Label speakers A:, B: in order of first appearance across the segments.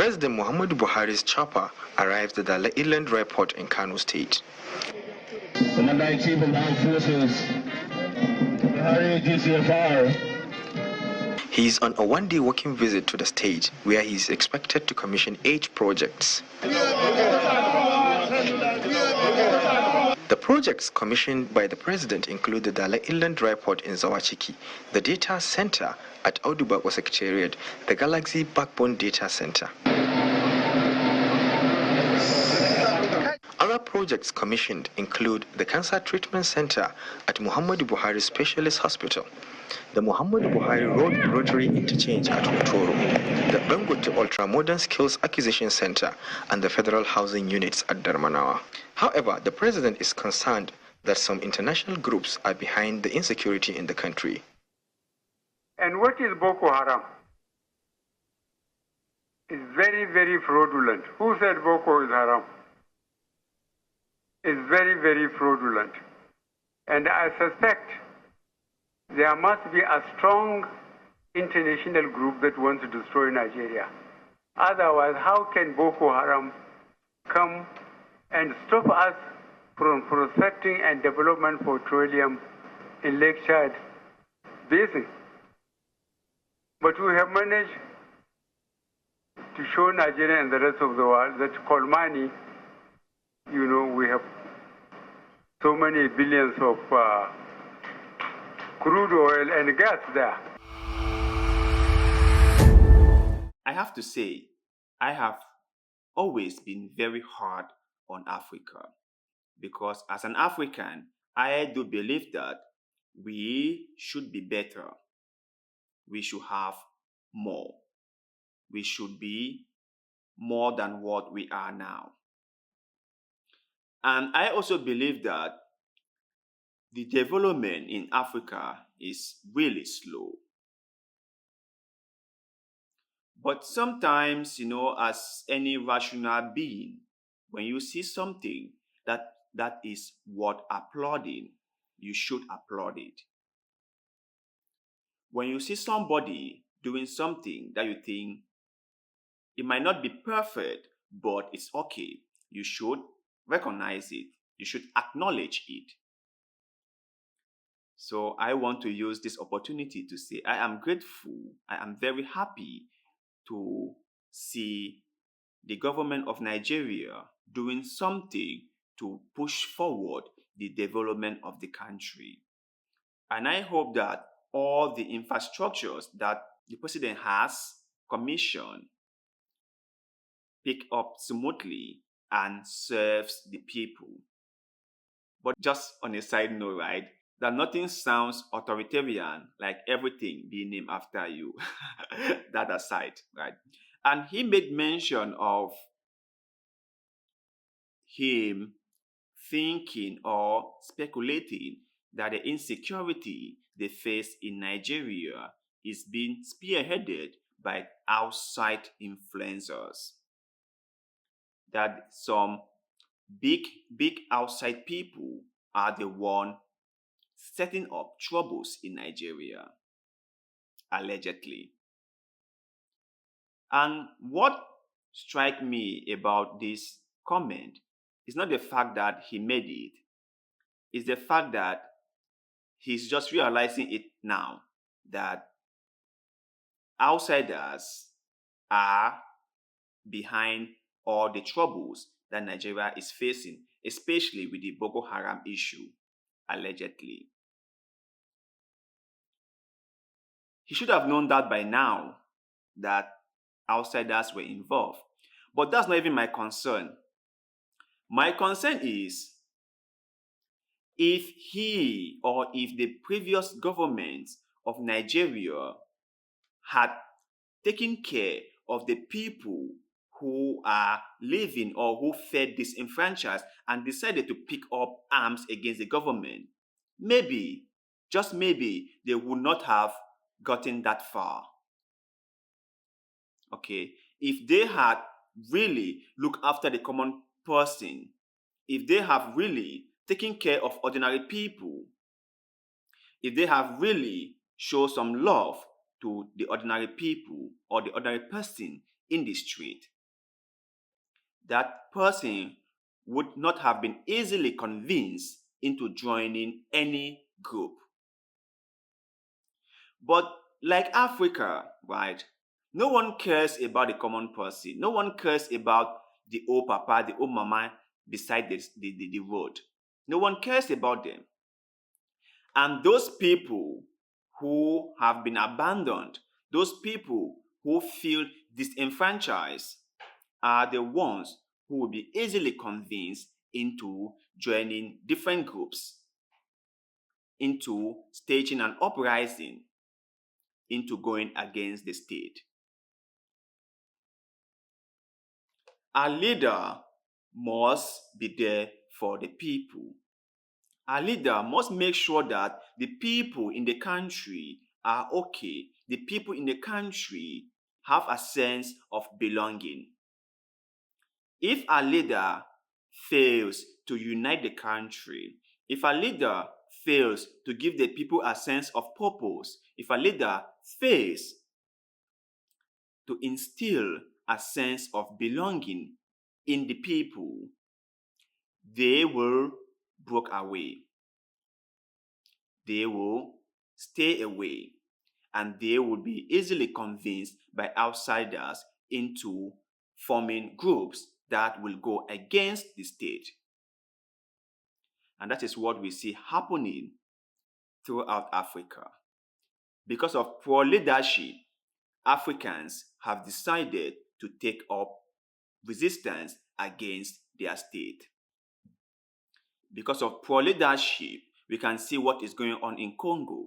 A: President Mohammadu Buhari's chopper arrived at the Inland Airport in Kano State.
B: Commander in Chief of Armed Forces, Buhari GCFR.
A: He is on a one-day working visit to the state, where he is expected to commission 8 projects. The projects commissioned by the president include the Dala Inland Airport in Zawachiki, the Data Center at Audubako Secretariat, the Galaxy Backbone Data Center. Other projects commissioned include the Cancer Treatment Center at Muhammadu Buhari Specialist Hospital, the Muhammadu Buhari Road Rotary Interchange at Utoro, the Bengote Ultra-Modern Skills Acquisition Center, and the Federal Housing Units at Darmanawa. However, the president is concerned that some international groups are behind the insecurity in the country.
C: And what is Boko Haram? It's very, very fraudulent. Who said Boko is haram? It's very, very fraudulent. And I suspect there must be a strong international group that wants to destroy Nigeria. Otherwise, how can Boko Haram come and stop us from prospecting and development petroleum in Lake Chad Basin? But we have managed to show Nigeria and the rest of the world that Kolmani, we have so many billions of crude oil and gas there.
D: I have to say, I have always been very hard on Africa, because as an African, I do believe that we should be better. We should have more. We should be more than what we are now. And I also believe that the development in Africa is really slow. But sometimes, as any rational being, when you see something that is worth applauding, you should applaud it. When you see somebody doing something that you think it might not be perfect, but it's okay, you should recognize it. You should acknowledge it. So I want to use this opportunity to say I am grateful. I am very happy to see the government of Nigeria doing something to push forward the development of the country. And I hope that all the infrastructures that the president has commissioned pick up smoothly and serves the people. But just on a side note, right, that nothing sounds authoritarian like everything being named after you. That aside, right? And he made mention of him thinking or speculating that the insecurity they face in Nigeria is being spearheaded by outside influencers. That some big outside people are the one setting up troubles in Nigeria, allegedly. And what strikes me about this comment is not the fact that he made it, it's the fact that he's just realizing it now, that outsiders are behind all the troubles that Nigeria is facing, especially with the Boko Haram issue, allegedly. He should have known that by now, that outsiders were involved. But that's not even my concern. My concern is if he or if the previous government of Nigeria had taken care of the people who are living or who felt disenfranchised and decided to pick up arms against the government, maybe, just maybe, they would not have gotten that far. Okay, if they had really looked after the common person, if they have really taken care of ordinary people, if they have really shown some love to the ordinary people or the ordinary person in the street, that person would not have been easily convinced into joining any group. But like Africa, right? No one cares about the common person. No one cares about the old papa, the old mama beside the road. No one cares about them. And those people who have been abandoned, those people who feel disenfranchised, are the ones who will be easily convinced into joining different groups, into staging an uprising, into going against the state. A leader must be there for the people. A leader must make sure that the people in the country are okay. The people in the country have a sense of belonging. If a leader fails to unite the country, if a leader fails to give the people a sense of purpose, if a leader fails to instill a sense of belonging in the people, they will break away. They will stay away, and they will be easily convinced by outsiders into forming groups that will go against the state. And that is what we see happening throughout Africa. Because of poor leadership, Africans have decided to take up resistance against their state. Because of poor leadership, we can see what is going on in Congo.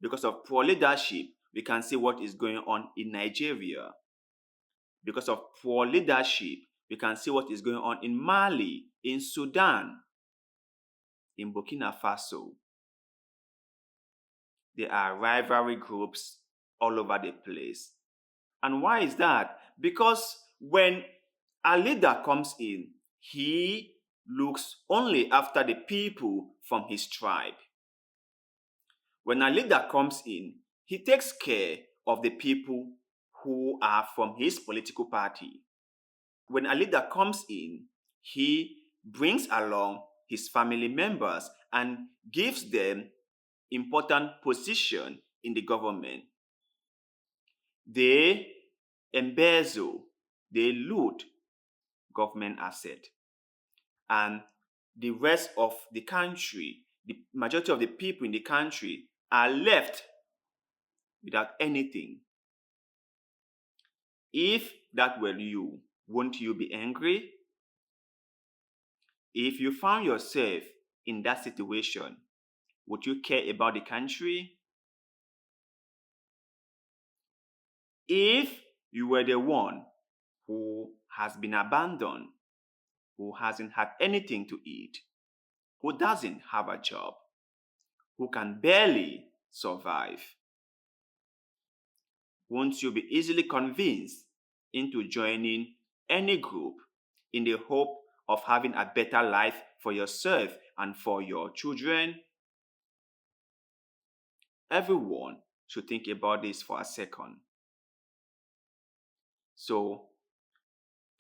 D: Because of poor leadership, we can see what is going on in Nigeria. Because of poor leadership, we can see what is going on in Mali, in Sudan, in Burkina Faso. There are rivalry groups all over the place. And why is that? Because when a leader comes in, he looks only after the people from his tribe. When a leader comes in, he takes care of the people who are from his political party. When a leader comes in, he brings along his family members and gives them important position in the government. They embezzle, they loot government asset. And the rest of the country, the majority of the people in the country are left without anything. If that were you, won't you be angry? If you found yourself in that situation, would you care about the country? If you were the one who has been abandoned, who hasn't had anything to eat, who doesn't have a job, who can barely survive, won't you be easily convinced into joining any group in the hope of having a better life for yourself and for your children? Everyone should think about this for a second. So,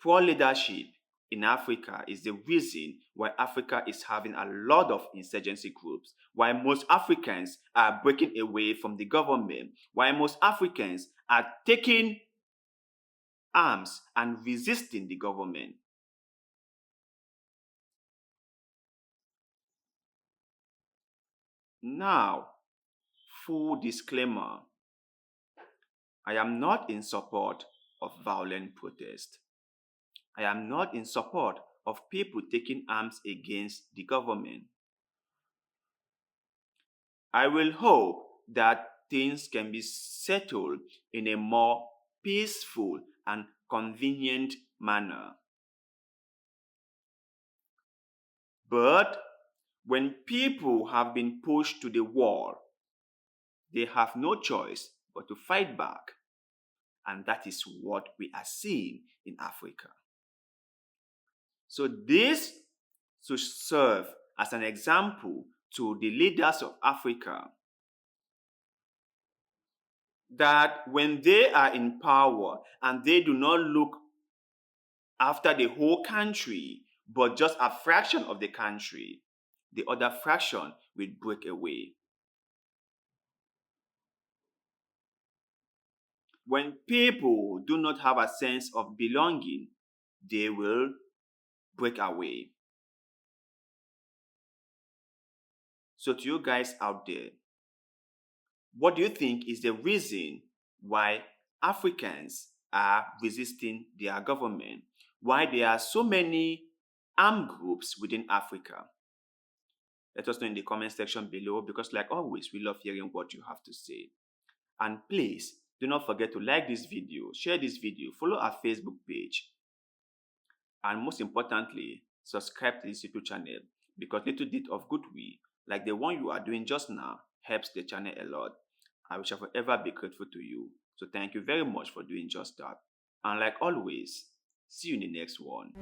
D: poor leadership in Africa is the reason why Africa is having a lot of insurgency groups, why most Africans are breaking away from the government, why most Africans are taking arms and resisting the government. Now, full disclaimer, I am not in support of violent protest. I am not in support of people taking arms against the government. I will hope that things can be settled in a more peaceful and convenient manner. But when people have been pushed to the wall, they have no choice but to fight back. And that is what we are seeing in Africa. So this should serve as an example to the leaders of Africa that when they are in power and they do not look after the whole country, but just a fraction of the country, the other fraction will break away. When people do not have a sense of belonging, they will break away. So, to you guys out there, what do you think is the reason why Africans are resisting their government? Why there are so many armed groups within Africa? Let us know in the comment section below, because like always, we love hearing what you have to say. And please, do not forget to like this video, share this video, follow our Facebook page, and most importantly, subscribe to this YouTube channel, because little bit of goodwill, like the one you are doing just now, helps the channel a lot. I shall forever be grateful to you. So thank you very much for doing just that. And like always, see you in the next one.